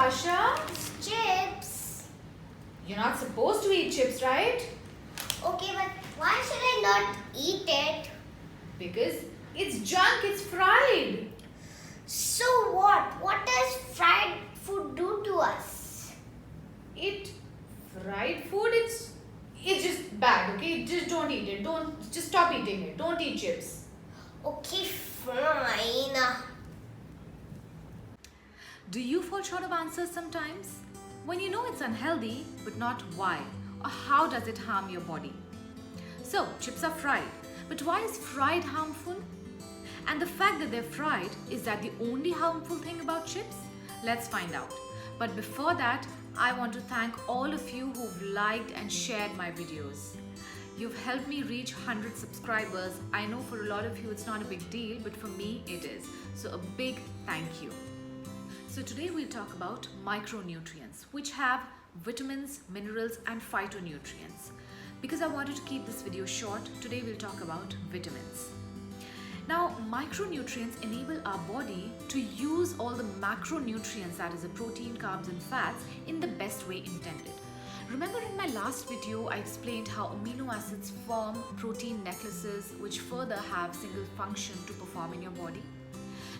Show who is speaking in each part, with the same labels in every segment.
Speaker 1: Natasha?
Speaker 2: Chips.
Speaker 1: You're not supposed to eat chips, right?
Speaker 2: Okay, but why should I not eat it?
Speaker 1: Because it's junk, it's fried.
Speaker 2: So what? What does fried food do to us?
Speaker 1: Fried food, it's just bad, okay? Just don't eat it. Just stop eating it. Don't eat chips.
Speaker 2: Okay, fine.
Speaker 3: Do you fall short of answers sometimes? When you know it's unhealthy, but not why or how does it harm your body? So, chips are fried, but why is fried harmful? And the fact that they're fried, is that the only harmful thing about chips? Let's find out. But before that, I want to thank all of you who've liked and shared my videos. You've helped me reach 100 subscribers. I know for a lot of you it's not a big deal, but for me it is. So a big thank you. So today we'll talk about micronutrients, which have vitamins, minerals and phytonutrients. Because I wanted to keep this video short, today we'll talk about vitamins. Now, micronutrients enable our body to use all the macronutrients, that is the protein, carbs and fats, in the best way intended. Remember in my last video, I explained how amino acids form protein necklaces which further have single function to perform in your body.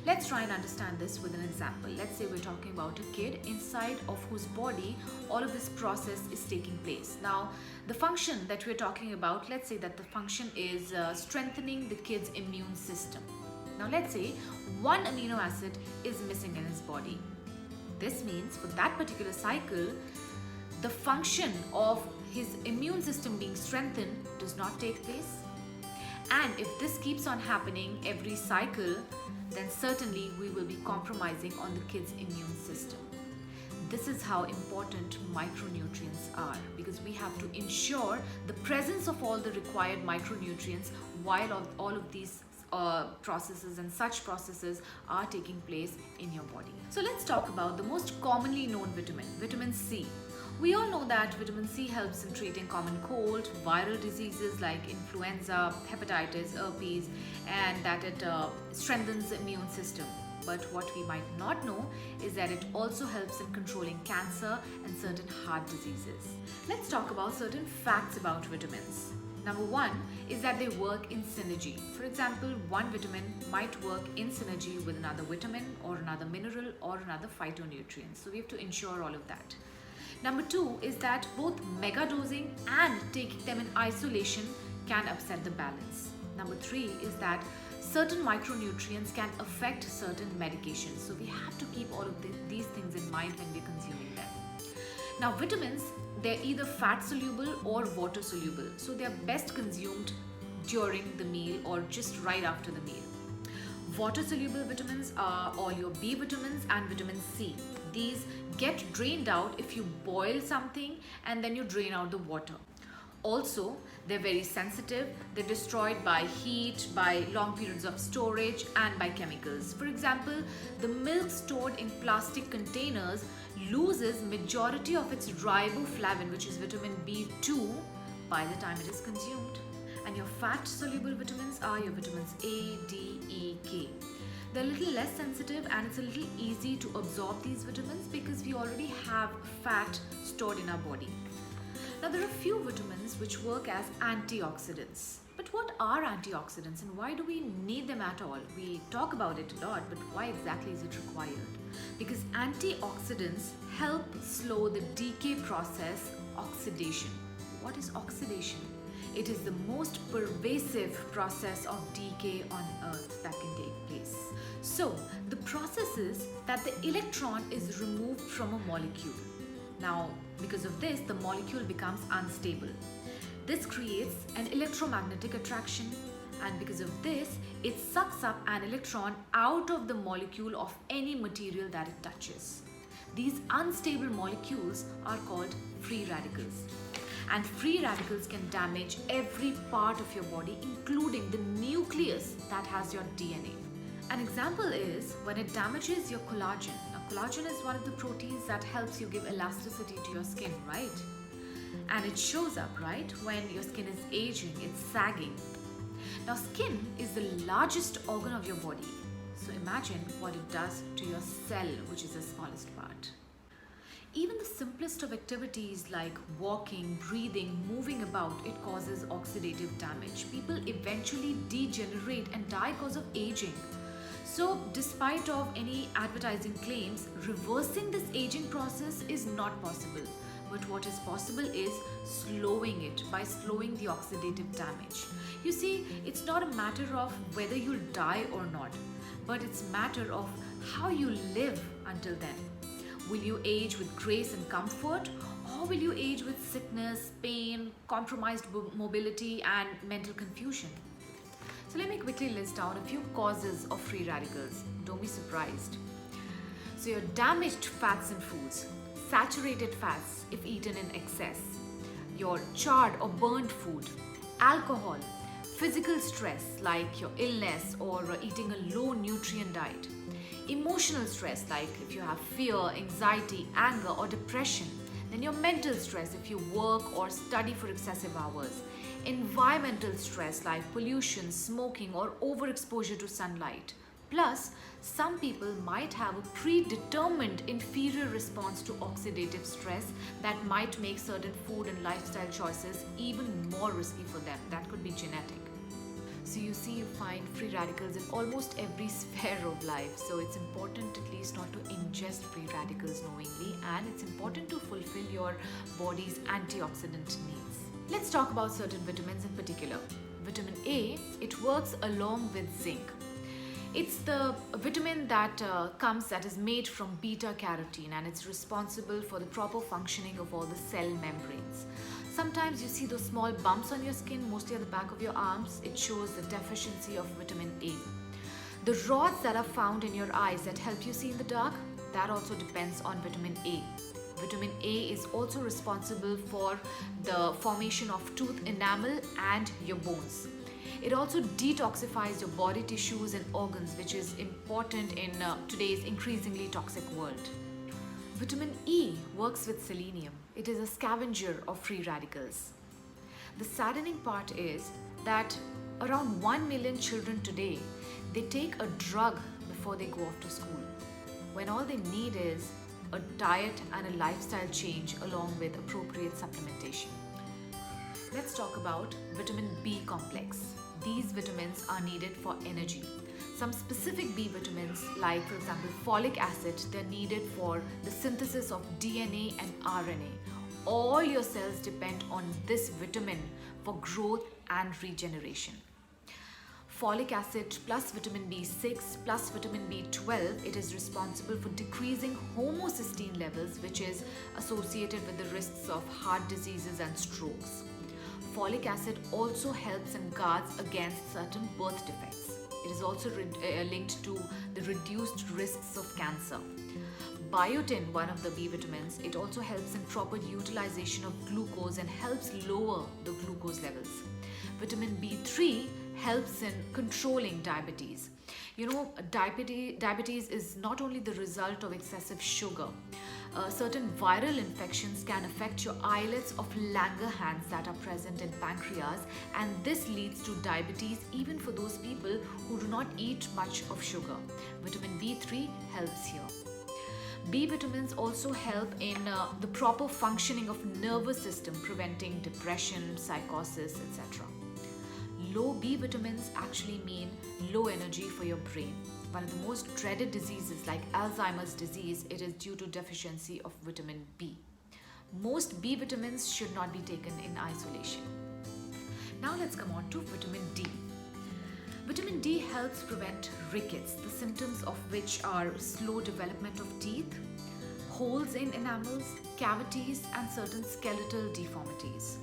Speaker 3: Let's try and understand this with an example. Let's say we're talking about a kid inside of whose body all of this process is taking place. Now, the function that we're talking about, let's say that the function is strengthening the kid's immune system. Now, let's say one amino acid is missing in his body. This means for that particular cycle, the function of his immune system being strengthened does not take place. And if this keeps on happening every cycle, then certainly we will be compromising on the kid's immune system. This is how important micronutrients are, because we have to ensure the presence of all the required micronutrients while all of these processes and such processes are taking place in your body. So let's talk about the most commonly known vitamin, vitamin C. We all know that vitamin C helps in treating common cold, viral diseases like influenza, hepatitis, herpes, and that it strengthens the immune system. But what we might not know is that it also helps in controlling cancer and certain heart diseases. Let's talk about certain facts about vitamins. Number one is that they work in synergy. For example, one vitamin might work in synergy with another vitamin or another mineral or another phytonutrient. So we have to ensure all of that. Number two is that both mega dosing and taking them in isolation can upset the balance. Number three is that certain micronutrients can affect certain medications. So we have to keep all of these things in mind when we're consuming them. Now, vitamins, they're either fat soluble or water soluble. So they're best consumed during the meal or just right after the meal. Water soluble vitamins are all your B vitamins and vitamin C. These get drained out if you boil something and then you drain out the water. Also, they're very sensitive. They're destroyed by heat, by long periods of storage and by chemicals. For example, the milk stored in plastic containers loses majority of its riboflavin, which is vitamin B2, by the time it is consumed. And your fat soluble vitamins are your vitamins A, D, E, K. They're a little less sensitive and it's a little easy to absorb these vitamins because we already have fat stored in our body. Now, there are a few vitamins which work as antioxidants. But what are antioxidants and why do we need them at all? We talk about it a lot, but why exactly is it required? Because antioxidants help slow the decay process, oxidation. What is oxidation? It is the most pervasive process of decay on Earth that can take place. So, the process is that the electron is removed from a molecule. Now, because of this, the molecule becomes unstable. This creates an electromagnetic attraction, and because of this, it sucks up an electron out of the molecule of any material that it touches. These unstable molecules are called free radicals. And free radicals can damage every part of your body, including the nucleus that has your DNA. An example is when it damages your collagen. Now, collagen is one of the proteins that helps you give elasticity to your skin, right? And it shows up, right, when your skin is aging, it's sagging. Now, skin is the largest organ of your body. So imagine what it does to your cell, which is the smallest part. Even the simplest of activities like walking, breathing, moving about, it causes oxidative damage. People eventually degenerate and die because of aging. So, despite of any advertising claims, reversing this aging process is not possible. But what is possible is slowing it by slowing the oxidative damage. You see, it's not a matter of whether you'll die or not, but it's a matter of how you live until then. Will you age with grace and comfort, or will you age with sickness, pain, compromised mobility, and mental confusion? So let me quickly list down a few causes of free radicals. Don't be surprised. So your damaged fats in foods, saturated fats if eaten in excess, your charred or burnt food, alcohol, physical stress like your illness or eating a low nutrient diet, emotional stress like if you have fear, anxiety, anger or depression, then your mental stress if you work or study for excessive hours, environmental stress like pollution, smoking or overexposure to sunlight. Plus, some people might have a predetermined inferior response to oxidative stress that might make certain food and lifestyle choices even more risky for them. That could be genetic. So you see, you find free radicals in almost every sphere of life. So it's important at least not to ingest free radicals knowingly, and it's important to fulfill your body's antioxidant needs. Let's talk about certain vitamins in particular. Vitamin A, it works along with zinc. It's the vitamin that is made from beta carotene, and it's responsible for the proper functioning of all the cell membranes. Sometimes you see those small bumps on your skin, mostly at the back of your arms. It shows the deficiency of vitamin A. The rods that are found in your eyes that help you see in the dark, that also depends on vitamin A. Vitamin A is also responsible for the formation of tooth enamel and your bones. It also detoxifies your body tissues and organs, which is important in today's increasingly toxic world. Vitamin E works with selenium. It is a scavenger of free radicals. The saddening part is that around 1 million children today, they take a drug before they go off to school, when all they need is a diet and a lifestyle change along with appropriate supplementation. Let's talk about vitamin B complex. These vitamins are needed for energy. Some specific B vitamins, like for example folic acid, they're needed for the synthesis of DNA and RNA. All your cells depend on this vitamin for growth and regeneration. Folic acid plus vitamin B6 plus vitamin B12, it is responsible for decreasing homocysteine levels, which is associated with the risks of heart diseases and strokes. Folic acid also helps and guards against certain birth defects. It is also linked to the reduced risks of cancer. Biotin, one of the B vitamins, it also helps in proper utilization of glucose and helps lower the glucose levels. Vitamin B3 helps in controlling diabetes. You know, diabetes is not only the result of excessive sugar. Certain viral infections can affect your islets of Langerhans that are present in pancreas, and this leads to diabetes even for those people who do not eat much of sugar. Vitamin B3 helps here. B vitamins also help in the proper functioning of nervous system, preventing depression, psychosis, etc. Low B vitamins actually mean low energy for your brain. One of the most dreaded diseases like Alzheimer's disease, it is due to deficiency of vitamin B. Most B vitamins should not be taken in isolation. Now let's come on to vitamin D. Vitamin D helps prevent rickets, the symptoms of which are slow development of teeth, holes in enamels, cavities, and certain skeletal deformities.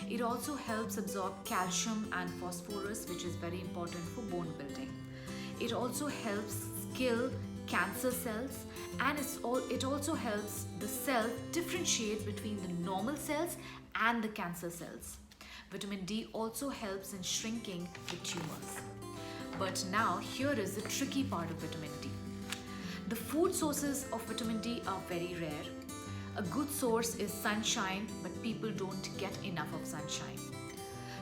Speaker 3: It also helps absorb calcium and phosphorus, which is very important for bone building. It also helps kill cancer cells, and it also helps the cell differentiate between the normal cells and the cancer cells. Vitamin D also helps in shrinking the tumors. But now here is the tricky part of vitamin D. The food sources of vitamin D are very rare. A good source is sunshine, but people don't get enough of sunshine.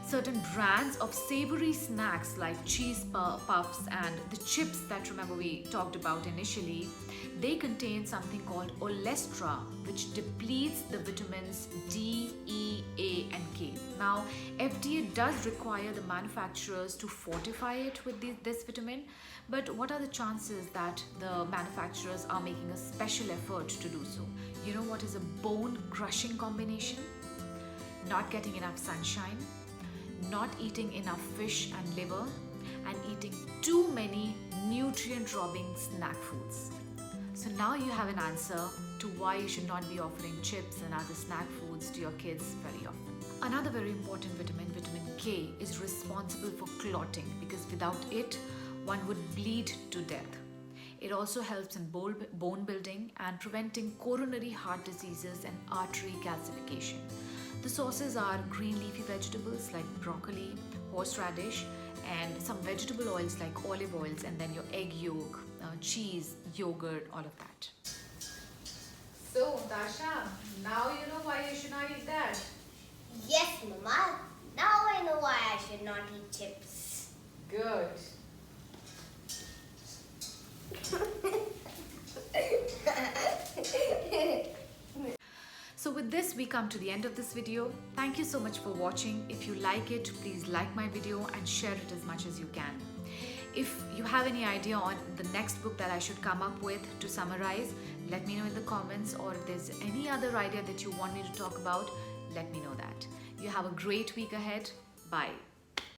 Speaker 3: Certain brands of savory snacks like cheese puffs and the chips that remember we talked about initially, they contain something called olestra, which depletes the vitamins D, E, A, and K. Now, FDA does require the manufacturers to fortify it with this vitamin, but what are the chances that the manufacturers are making a special effort to do so? You know what is a bone crushing combination? Not getting enough sunshine, not eating enough fish and liver, and eating too many nutrient-robbing snack foods. So now you have an answer to why you should not be offering chips and other snack foods to your kids very often. Another very important vitamin, vitamin K, is responsible for clotting because without it, one would bleed to death. It also helps in bone building and preventing coronary heart diseases and artery calcification. The sources are green leafy vegetables like broccoli, horseradish, and some vegetable oils like olive oils, and then your egg yolk, cheese, yogurt, all of that.
Speaker 1: So, Dasha, now you know why you should not eat that.
Speaker 2: Yes, Mama. Now I know why I should not eat chips.
Speaker 1: Good.
Speaker 3: So with this, we come to the end of this video. Thank you so much for watching. If you like it, please like my video and share it as much as you can. If you have any idea on the next book that I should come up with to summarize, let me know in the comments, or if there's any other idea that you want me to talk about, let me know that. You have a great week ahead. Bye.